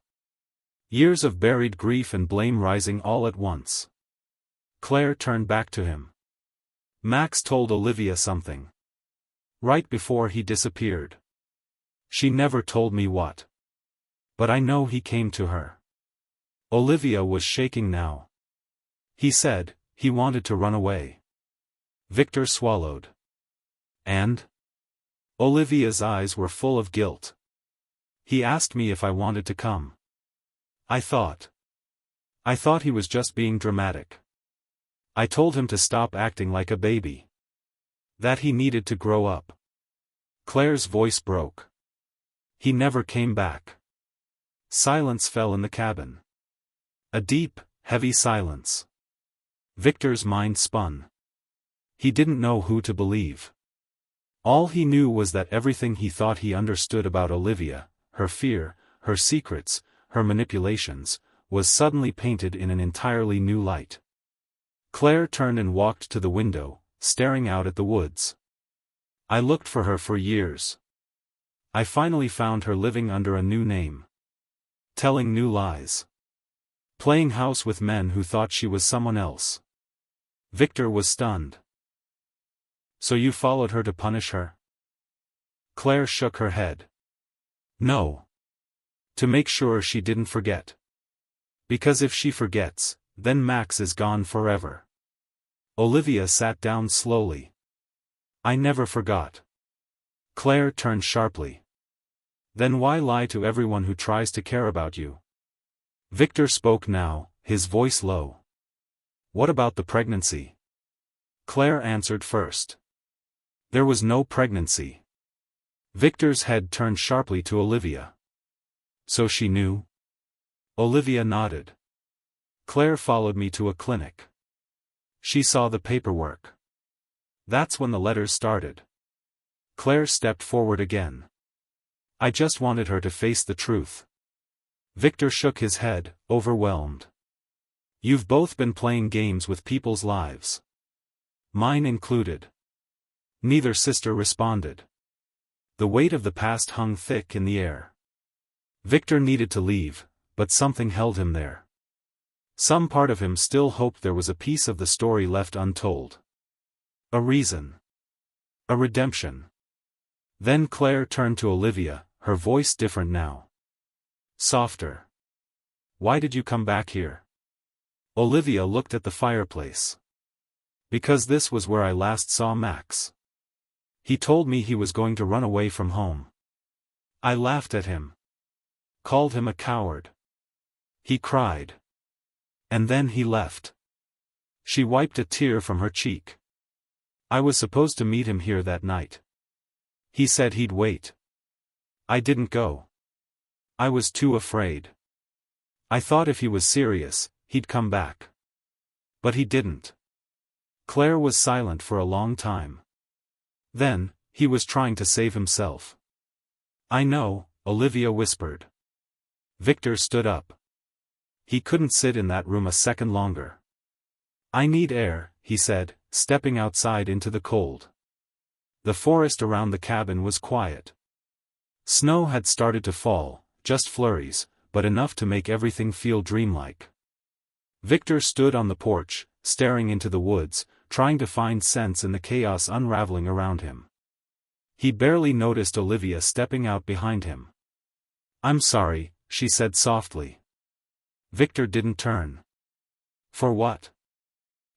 Years of buried grief and blame rising all at once. Claire turned back to him. Max told Olivia something. Right before he disappeared. She never told me what. But I know he came to her. Olivia was shaking now. He said, he wanted to run away. Victor swallowed. And? Olivia's eyes were full of guilt. He asked me if I wanted to come. I thought he was just being dramatic. I told him to stop acting like a baby. That he needed to grow up. Claire's voice broke. He never came back. Silence fell in the cabin. A deep, heavy silence. Victor's mind spun. He didn't know who to believe. All he knew was that everything he thought he understood about Olivia, her fear, her secrets, her manipulations, was suddenly painted in an entirely new light. Claire turned and walked to the window, staring out at the woods. I looked for her for years. I finally found her living under a new name. Telling new lies. Playing house with men who thought she was someone else. Victor was stunned. So you followed her to punish her? Claire shook her head. No. To make sure she didn't forget. Because if she forgets, then Max is gone forever. Olivia sat down slowly. I never forgot. Claire turned sharply. Then why lie to everyone who tries to care about you? Victor spoke now, his voice low. What about the pregnancy? Claire answered first. There was no pregnancy. Victor's head turned sharply to Olivia. So she knew? Olivia nodded. Claire followed me to a clinic. She saw the paperwork. That's when the letters started. Claire stepped forward again. I just wanted her to face the truth. Victor shook his head, overwhelmed. You've both been playing games with people's lives. Mine included. Neither sister responded. The weight of the past hung thick in the air. Victor needed to leave, but something held him there. Some part of him still hoped there was a piece of the story left untold. A reason. A redemption. Then Claire turned to Olivia, her voice different now. Softer. Why did you come back here? Olivia looked at the fireplace. Because this was where I last saw Max. He told me he was going to run away from home. I laughed at him. Called him a coward. He cried. And then he left. She wiped a tear from her cheek. I was supposed to meet him here that night. He said he'd wait. I didn't go. I was too afraid. I thought if he was serious, he'd come back. But he didn't. Claire was silent for a long time. Then, he was trying to save himself. I know, Olivia whispered. Victor stood up. He couldn't sit in that room a second longer. I need air, he said, stepping outside into the cold. The forest around the cabin was quiet. Snow had started to fall, just flurries, but enough to make everything feel dreamlike. Victor stood on the porch, staring into the woods, trying to find sense in the chaos unraveling around him. He barely noticed Olivia stepping out behind him. I'm sorry, she said softly. Victor didn't turn. For what?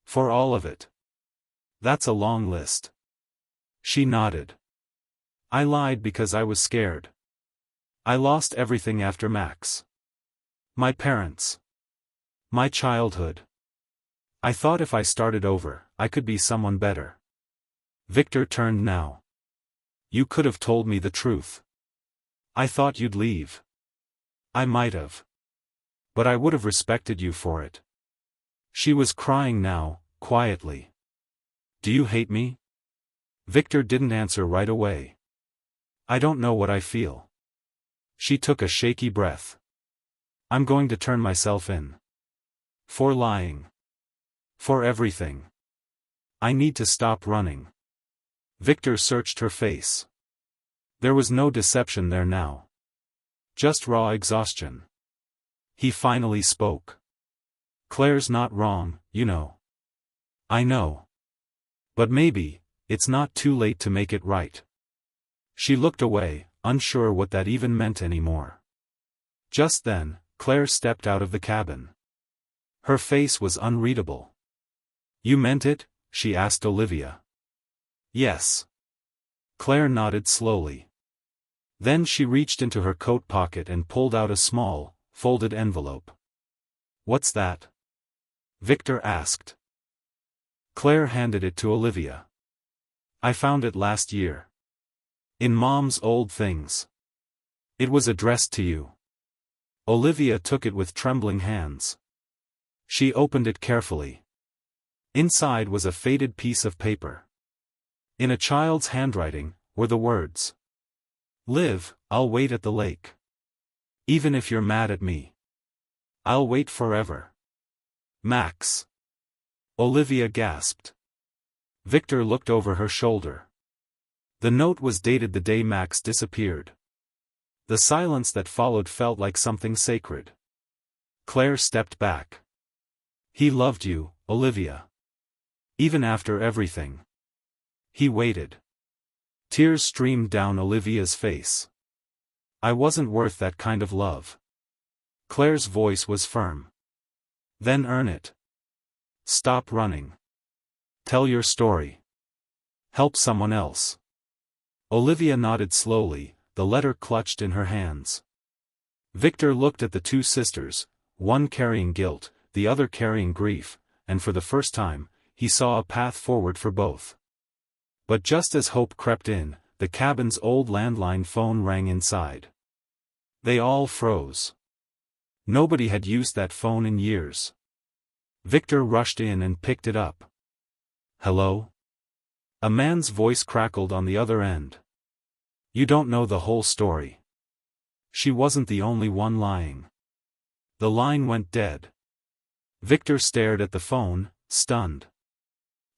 For all of it. That's a long list. She nodded. I lied because I was scared. I lost everything after Max. My parents. My childhood. I thought if I started over, I could be someone better. Victor turned now. You could have told me the truth. I thought you'd leave. I might have. But I would have respected you for it. She was crying now, quietly. Do you hate me? Victor didn't answer right away. I don't know what I feel. She took a shaky breath. I'm going to turn myself in. For lying. For everything. I need to stop running. Victor searched her face. There was no deception there now. Just raw exhaustion. He finally spoke. Claire's not wrong, you know. I know. But maybe, it's not too late to make it right. She looked away, unsure what that even meant anymore. Just then, Claire stepped out of the cabin. Her face was unreadable. You meant it? She asked Olivia. Yes. Claire nodded slowly. Then she reached into her coat pocket and pulled out a small, folded envelope. What's that? Victor asked. Claire handed it to Olivia. I found it last year. In Mom's old things. It was addressed to you. Olivia took it with trembling hands. She opened it carefully. Inside was a faded piece of paper. In a child's handwriting, were the words. Liv, I'll wait at the lake. Even if you're mad at me. I'll wait forever. Max. Olivia gasped. Victor looked over her shoulder. The note was dated the day Max disappeared. The silence that followed felt like something sacred. Claire stepped back. He loved you, Olivia. Even after everything. He waited. Tears streamed down Olivia's face. I wasn't worth that kind of love. Claire's voice was firm. Then earn it. Stop running. Tell your story. Help someone else. Olivia nodded slowly, the letter clutched in her hands. Victor looked at the two sisters, one carrying guilt, the other carrying grief, and for the first time, he saw a path forward for both. But just as hope crept in, the cabin's old landline phone rang inside. They all froze. Nobody had used that phone in years. Victor rushed in and picked it up. Hello? A man's voice crackled on the other end. You don't know the whole story. She wasn't the only one lying. The line went dead. Victor stared at the phone, stunned.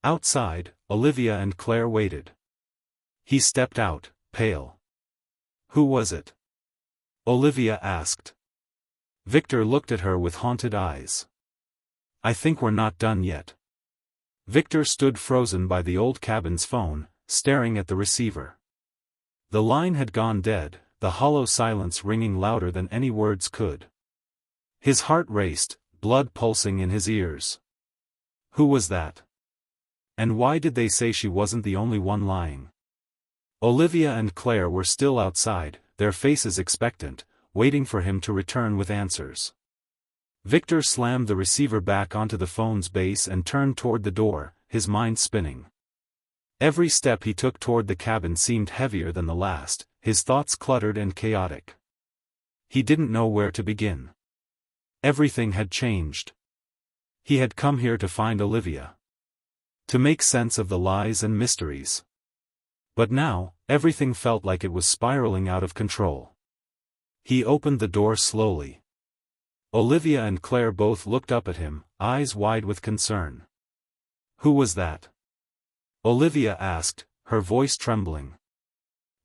Outside, Olivia and Claire waited. He stepped out, pale. Who was it? Olivia asked. Victor looked at her with haunted eyes. I think we're not done yet. Victor stood frozen by the old cabin's phone, staring at the receiver. The line had gone dead, the hollow silence ringing louder than any words could. His heart raced, blood pulsing in his ears. Who was that? And why did they say she wasn't the only one lying? Olivia and Claire were still outside, their faces expectant, waiting for him to return with answers. Victor slammed the receiver back onto the phone's base and turned toward the door, his mind spinning. Every step he took toward the cabin seemed heavier than the last, his thoughts cluttered and chaotic. He didn't know where to begin. Everything had changed. He had come here to find Olivia. To make sense of the lies and mysteries. But now, everything felt like it was spiraling out of control. He opened the door slowly. Olivia and Claire both looked up at him, eyes wide with concern. "Who was that?" Olivia asked, her voice trembling.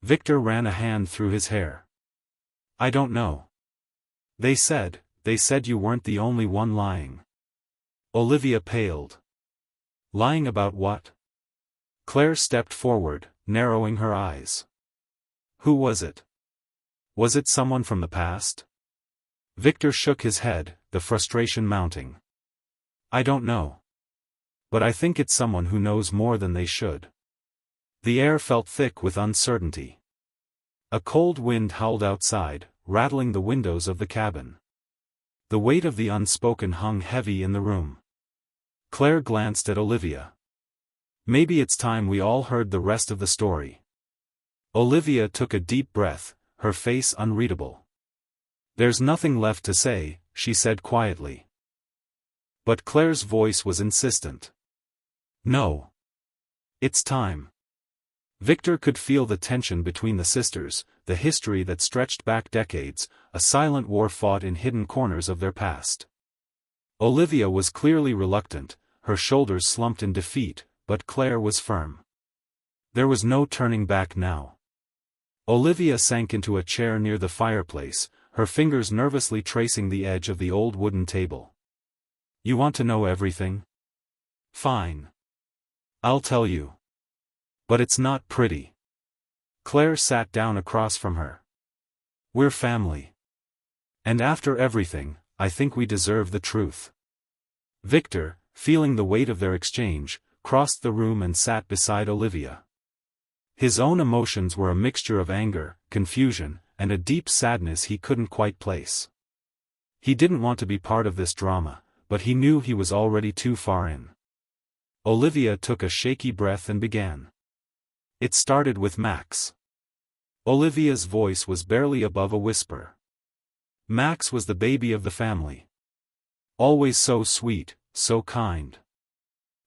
Victor ran a hand through his hair. "I don't know. They said you weren't the only one lying." Olivia paled. "Lying about what?" Claire stepped forward, narrowing her eyes. "Who was it? Was it someone from the past?" Victor shook his head, the frustration mounting. "I don't know. But I think it's someone who knows more than they should." The air felt thick with uncertainty. A cold wind howled outside, rattling the windows of the cabin. The weight of the unspoken hung heavy in the room. Claire glanced at Olivia. "Maybe it's time we all heard the rest of the story." Olivia took a deep breath, her face unreadable. "There's nothing left to say," she said quietly. But Claire's voice was insistent. "No. It's time." Victor could feel the tension between the sisters, the history that stretched back decades, a silent war fought in hidden corners of their past. Olivia was clearly reluctant, her shoulders slumped in defeat, but Claire was firm. There was no turning back now. Olivia sank into a chair near the fireplace, her fingers nervously tracing the edge of the old wooden table. "You want to know everything? Fine. I'll tell you. But it's not pretty." Claire sat down across from her. "We're family. And after everything, I think we deserve the truth." Victor, feeling the weight of their exchange, crossed the room and sat beside Olivia. His own emotions were a mixture of anger, confusion, and a deep sadness he couldn't quite place. He didn't want to be part of this drama, but he knew he was already too far in. Olivia took a shaky breath and began. "It started with Max." Olivia's voice was barely above a whisper. "Max was the baby of the family. Always so sweet, so kind.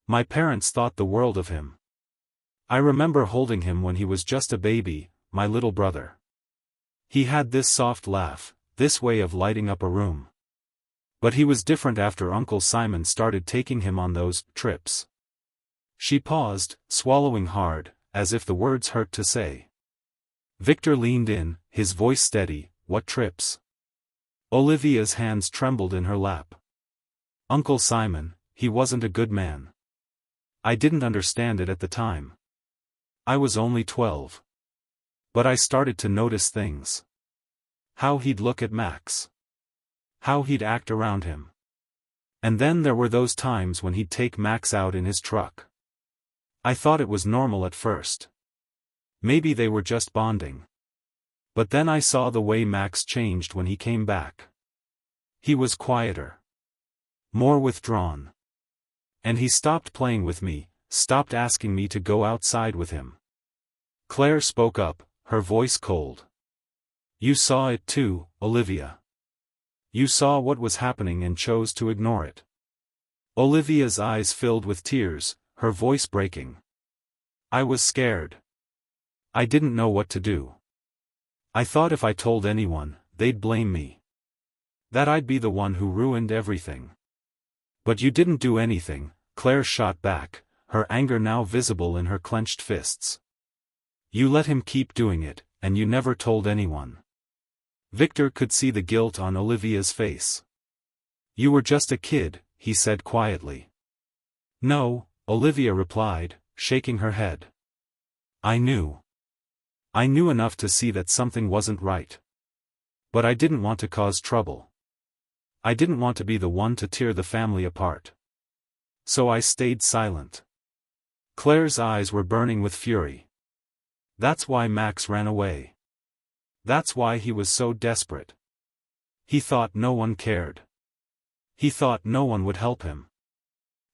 My parents thought the world of him. I remember holding him when he was just a baby, my little brother. He had this soft laugh, this way of lighting up a room. But he was different after Uncle Simon started taking him on those trips." She paused, swallowing hard, as if the words hurt to say. Victor leaned in, his voice steady. "What trips?" Olivia's hands trembled in her lap. "Uncle Simon, he wasn't a good man. I didn't understand it at the time. I was only 12. But I started to notice things. How he'd look at Max. How he'd act around him. And then there were those times when he'd take Max out in his truck. I thought it was normal at first. Maybe they were just bonding. But then I saw the way Max changed when he came back. He was quieter. More withdrawn. And he stopped playing with me, stopped asking me to go outside with him." Claire spoke up, her voice cold. "You saw it too, Olivia. You saw what was happening and chose to ignore it." Olivia's eyes filled with tears, her voice breaking. "I was scared. I didn't know what to do. I thought if I told anyone, they'd blame me. That I'd be the one who ruined everything." "But you didn't do anything," Claire shot back, her anger now visible in her clenched fists. "You let him keep doing it, and you never told anyone." Victor could see the guilt on Olivia's face. "You were just a kid," he said quietly. "No," Olivia replied, shaking her head. "I knew. I knew enough to see that something wasn't right. But I didn't want to cause trouble. I didn't want to be the one to tear the family apart. So I stayed silent." Claire's eyes were burning with fury. "That's why Max ran away. That's why he was so desperate. He thought no one cared. He thought no one would help him."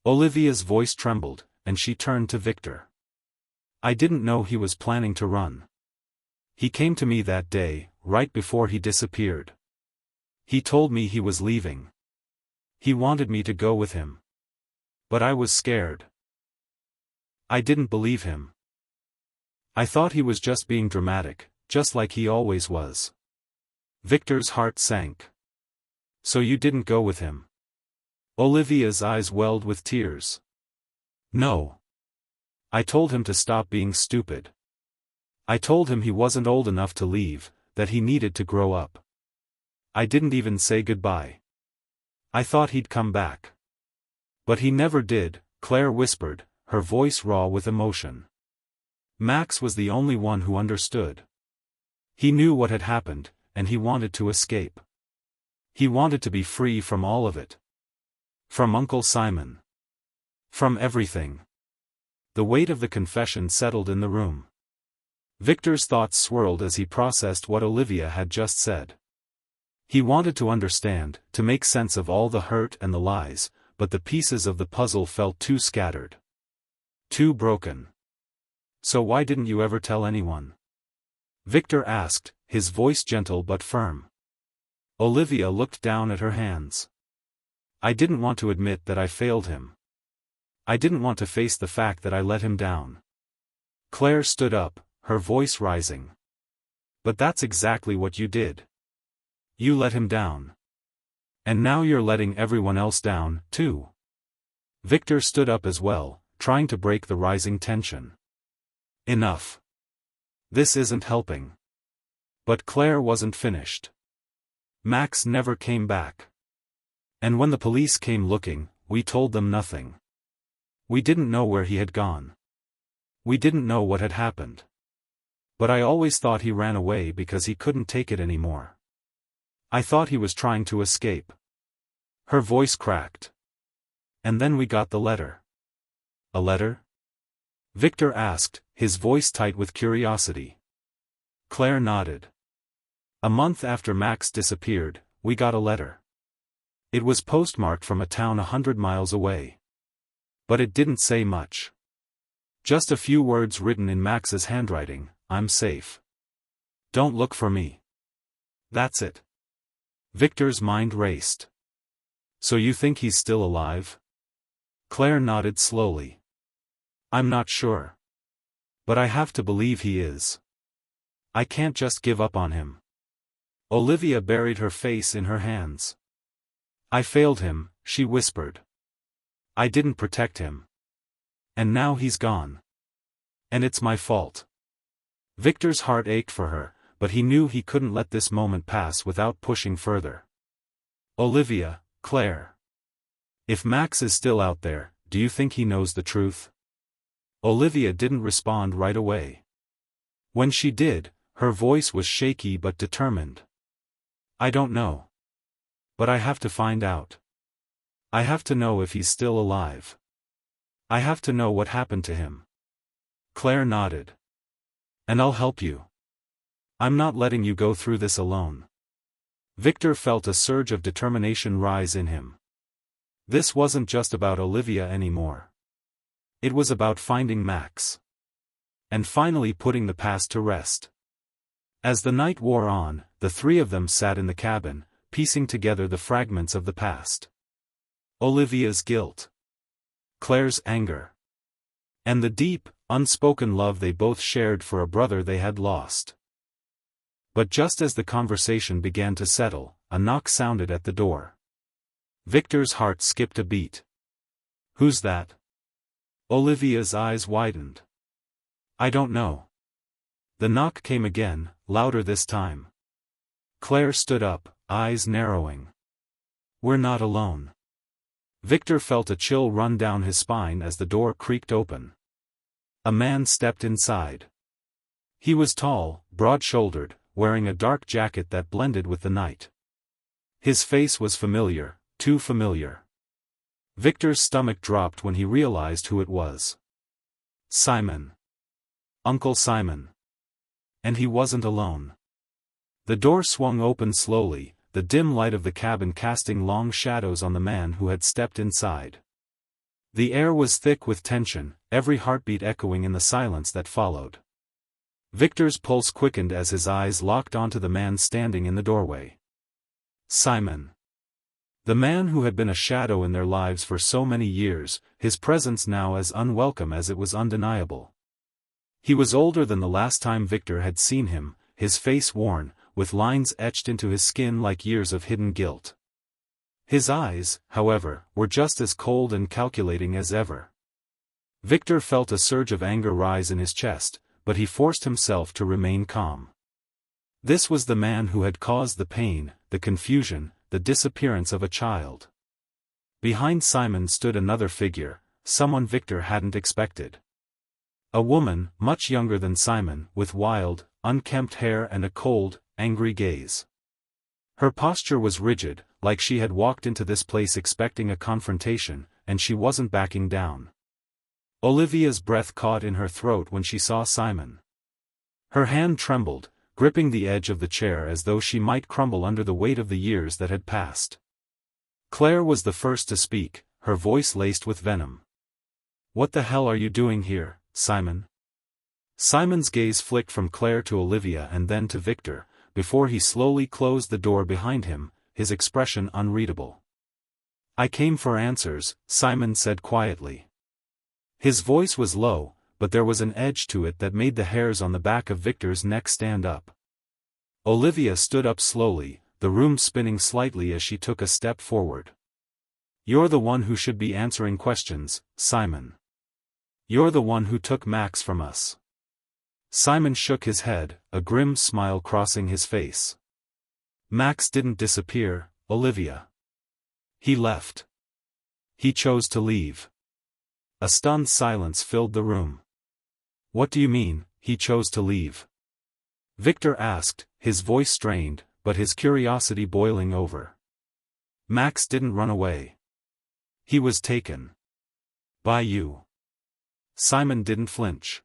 Olivia's voice trembled, and she turned to Victor. I didn't know he was planning to run. He came to me that day, right before he disappeared. He told me he was leaving. He wanted me to go with him. But I was scared. I didn't believe him. I thought he was just being dramatic, just like he always was. Victor's heart sank. So you didn't go with him? Olivia's eyes welled with tears. No. I told him to stop being stupid. I told him he wasn't old enough to leave, that he needed to grow up. I didn't even say goodbye. I thought he'd come back. But he never did, Claire whispered, her voice raw with emotion. Max was the only one who understood. He knew what had happened, and he wanted to escape. He wanted to be free from all of it. From Uncle Simon. From everything. The weight of the confession settled in the room. Victor's thoughts swirled as he processed what Olivia had just said. He wanted to understand, to make sense of all the hurt and the lies, but the pieces of the puzzle felt too scattered. Too broken. So why didn't you ever tell anyone? Victor asked, his voice gentle but firm. Olivia looked down at her hands. I didn't want to admit that I failed him. I didn't want to face the fact that I let him down. Claire stood up, her voice rising. But that's exactly what you did. You let him down. And now you're letting everyone else down, too. Victor stood up as well, trying to break the rising tension. Enough. This isn't helping. But Claire wasn't finished. Max never came back. And when the police came looking, we told them nothing. We didn't know where he had gone. We didn't know what had happened. But I always thought he ran away because he couldn't take it anymore. I thought he was trying to escape. Her voice cracked. And then we got the letter. A letter? Victor asked, his voice tight with curiosity. Claire nodded. A month after Max disappeared, we got a letter. It was postmarked from a town 100 miles away. But it didn't say much. Just a few words written in Max's handwriting, I'm safe. Don't look for me. That's it. Victor's mind raced. So you think he's still alive? Claire nodded slowly. I'm not sure. But I have to believe he is. I can't just give up on him. Olivia buried her face in her hands. I failed him, she whispered. I didn't protect him. And now he's gone. And it's my fault. Victor's heart ached for her, but he knew he couldn't let this moment pass without pushing further. Olivia, Claire. If Max is still out there, do you think he knows the truth? Olivia didn't respond right away. When she did, her voice was shaky but determined. I don't know. But I have to find out. I have to know if he's still alive. I have to know what happened to him. Claire nodded. And I'll help you. I'm not letting you go through this alone. Victor felt a surge of determination rise in him. This wasn't just about Olivia anymore. It was about finding Max. And finally putting the past to rest. As the night wore on, the three of them sat in the cabin, piecing together the fragments of the past. Olivia's guilt. Claire's anger. And the deep, unspoken love they both shared for a brother they had lost. But just as the conversation began to settle, a knock sounded at the door. Victor's heart skipped a beat. Who's that? Olivia's eyes widened. I don't know. The knock came again, louder this time. Claire stood up, eyes narrowing. We're not alone. Victor felt a chill run down his spine as the door creaked open. A man stepped inside. He was tall, broad-shouldered, wearing a dark jacket that blended with the night. His face was familiar, too familiar. Victor's stomach dropped when he realized who it was. Simon. Uncle Simon. And he wasn't alone. The door swung open slowly, the dim light of the cabin casting long shadows on the man who had stepped inside. The air was thick with tension, every heartbeat echoing in the silence that followed. Victor's pulse quickened as his eyes locked onto the man standing in the doorway. Simon. The man who had been a shadow in their lives for so many years, his presence now as unwelcome as it was undeniable. He was older than the last time Victor had seen him, his face worn, with lines etched into his skin like years of hidden guilt. His eyes, however, were just as cold and calculating as ever. Victor felt a surge of anger rise in his chest, but he forced himself to remain calm. This was the man who had caused the pain, the confusion, the disappearance of a child. Behind Simon stood another figure, someone Victor hadn't expected. A woman, much younger than Simon, with wild, unkempt hair and a cold, angry gaze. Her posture was rigid, like she had walked into this place expecting a confrontation, and she wasn't backing down. Olivia's breath caught in her throat when she saw Simon. Her hand trembled, gripping the edge of the chair as though she might crumble under the weight of the years that had passed. Claire was the first to speak, her voice laced with venom. "What the hell are you doing here, Simon?" Simon's gaze flicked from Claire to Olivia and then to Victor, before he slowly closed the door behind him, his expression unreadable. "I came for answers," Simon said quietly. His voice was low, but there was an edge to it that made the hairs on the back of Victor's neck stand up. Olivia stood up slowly, the room spinning slightly as she took a step forward. "You're the one who should be answering questions, Simon. You're the one who took Max from us." Simon shook his head, a grim smile crossing his face. "Max didn't disappear, Olivia. He left. He chose to leave." A stunned silence filled the room. "What do you mean, he chose to leave?" Victor asked, his voice strained, but his curiosity boiling over. "Max didn't run away. He was taken. By you." Simon didn't flinch.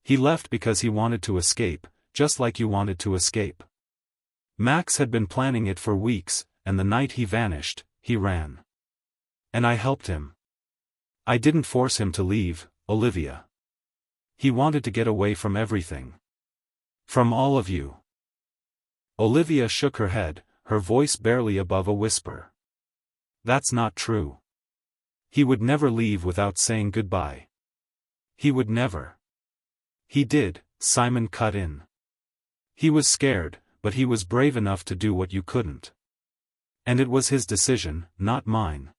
"He left because he wanted to escape, just like you wanted to escape. Max had been planning it for weeks, and the night he vanished, he ran. And I helped him. I didn't force him to leave, Olivia. He wanted to get away from everything. From all of you." Olivia shook her head, her voice barely above a whisper. "That's not true. He would never leave without saying goodbye. He would never." "He did," Simon cut in. "He was scared, but he was brave enough to do what you couldn't. And it was his decision, not mine.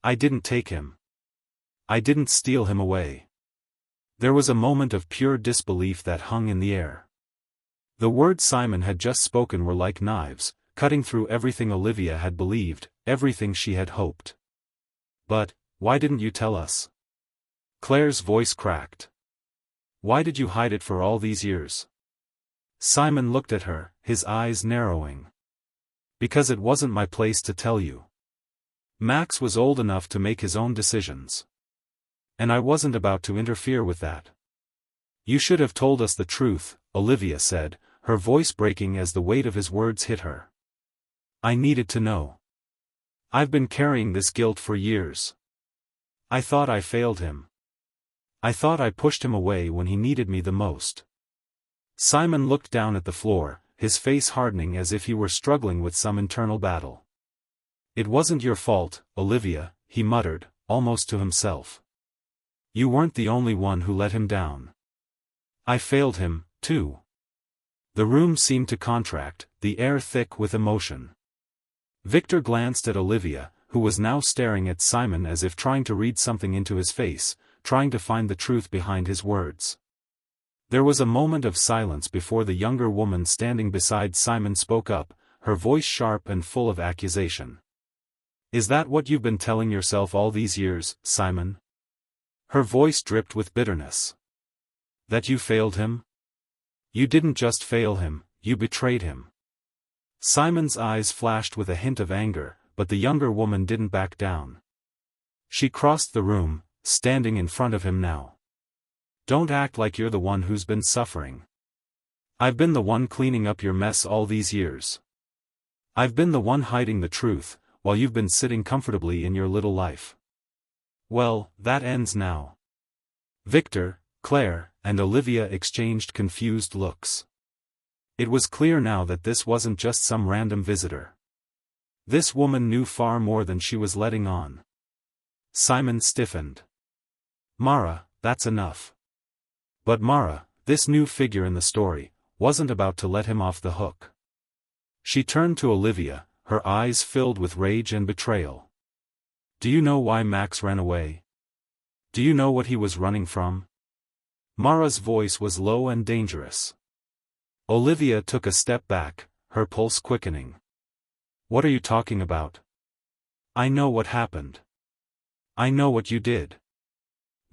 I didn't take him. I didn't steal him away." There was a moment of pure disbelief that hung in the air. The words Simon had just spoken were like knives, cutting through everything Olivia had believed, everything she had hoped. "But, why didn't you tell us?" Claire's voice cracked. "Why did you hide it for all these years?" Simon looked at her, his eyes narrowing. "Because it wasn't my place to tell you. Max was old enough to make his own decisions. And I wasn't about to interfere with that." "You should have told us the truth," Olivia said, her voice breaking as the weight of his words hit her. "I needed to know. I've been carrying this guilt for years. I thought I failed him. I thought I pushed him away when he needed me the most." Simon looked down at the floor, his face hardening as if he were struggling with some internal battle. "It wasn't your fault, Olivia," he muttered, almost to himself. "You weren't the only one who let him down. I failed him, too." The room seemed to contract, the air thick with emotion. Victor glanced at Olivia, who was now staring at Simon as if trying to read something into his face, trying to find the truth behind his words. There was a moment of silence before the younger woman standing beside Simon spoke up, her voice sharp and full of accusation. "Is that what you've been telling yourself all these years, Simon?" Her voice dripped with bitterness. "That you failed him? You didn't just fail him, you betrayed him." Simon's eyes flashed with a hint of anger, but the younger woman didn't back down. She crossed the room, standing in front of him now. "Don't act like you're the one who's been suffering. I've been the one cleaning up your mess all these years. I've been the one hiding the truth, while you've been sitting comfortably in your little life. Well, that ends now. Victor, Claire, and Olivia exchanged confused looks. It was clear now that this wasn't just some random visitor. This woman knew far more than she was letting on. Simon stiffened. Mara, that's enough. But Mara, this new figure in the story, wasn't about to let him off the hook. She turned to Olivia, her eyes filled with rage and betrayal. Do you know why Max ran away? Do you know what he was running from? Mara's voice was low and dangerous. Olivia took a step back, her pulse quickening. What are you talking about? I know what happened. I know what you did.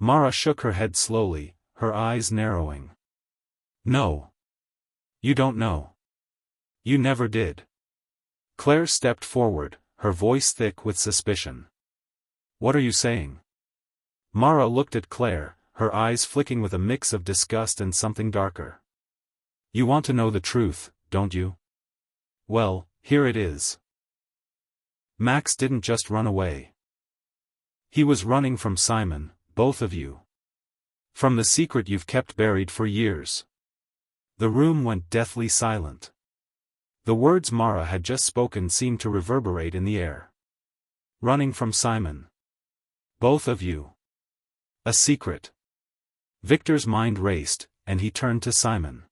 Mara shook her head slowly, her eyes narrowing. No. You don't know. You never did. Claire stepped forward, her voice thick with suspicion. What are you saying? Mara looked at Claire, her eyes flicking with a mix of disgust and something darker. You want to know the truth, don't you? Well, here it is. Max didn't just run away. He was running from Simon, both of you. From the secret you've kept buried for years. The room went deathly silent. The words Mara had just spoken seemed to reverberate in the air. Running from Simon. Both of you. A secret. Victor's mind raced, and he turned to Simon.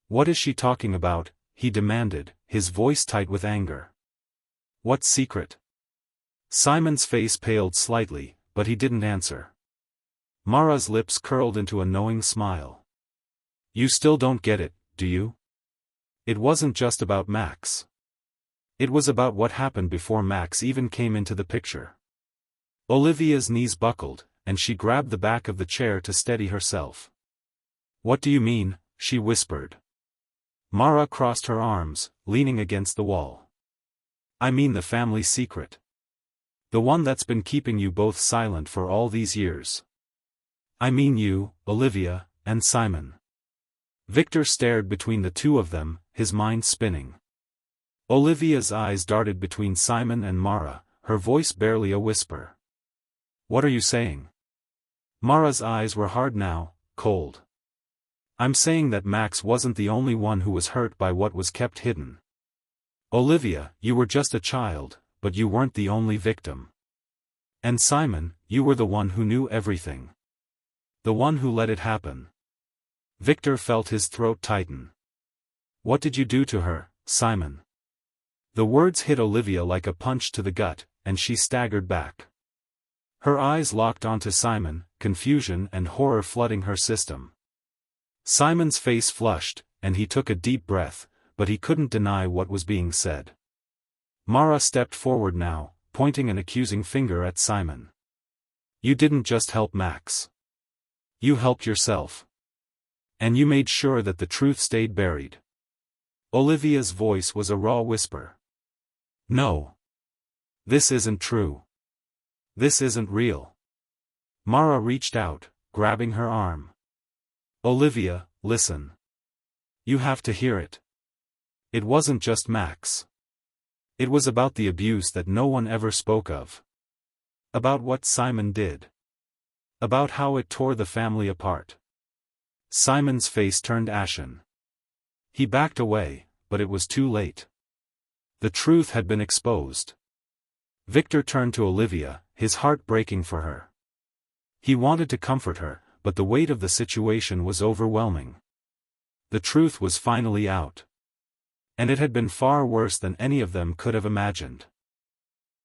What is she talking about? He demanded, his voice tight with anger. What secret? Simon's face paled slightly, but he didn't answer. Mara's lips curled into a knowing smile. You still don't get it, do you? It wasn't just about Max. It was about what happened before Max even came into the picture. Olivia's knees buckled, and she grabbed the back of the chair to steady herself. What do you mean? She whispered. Mara crossed her arms, leaning against the wall. I mean the family secret. The one that's been keeping you both silent for all these years. I mean you, Olivia, and Simon. Victor stared between the two of them, his mind spinning. Olivia's eyes darted between Simon and Mara, her voice barely a whisper. What are you saying? Mara's eyes were hard now, cold. I'm saying that Max wasn't the only one who was hurt by what was kept hidden. Olivia, you were just a child, but you weren't the only victim. And Simon, you were the one who knew everything. The one who let it happen. Victor felt his throat tighten. What did you do to her, Simon? The words hit Olivia like a punch to the gut, and she staggered back. Her eyes locked onto Simon, confusion and horror flooding her system. Simon's face flushed, and he took a deep breath, but he couldn't deny what was being said. Mara stepped forward now, pointing an accusing finger at Simon. You didn't just help Max. You helped yourself. And you made sure that the truth stayed buried. Olivia's voice was a raw whisper. No. This isn't true. This isn't real. Mara reached out, grabbing her arm. Olivia, listen. You have to hear it. It wasn't just Max. It was about the abuse that no one ever spoke of. About what Simon did. About how it tore the family apart. Simon's face turned ashen. He backed away, but it was too late. The truth had been exposed. Victor turned to Olivia, his heart breaking for her. He wanted to comfort her, but the weight of the situation was overwhelming. The truth was finally out. And it had been far worse than any of them could have imagined.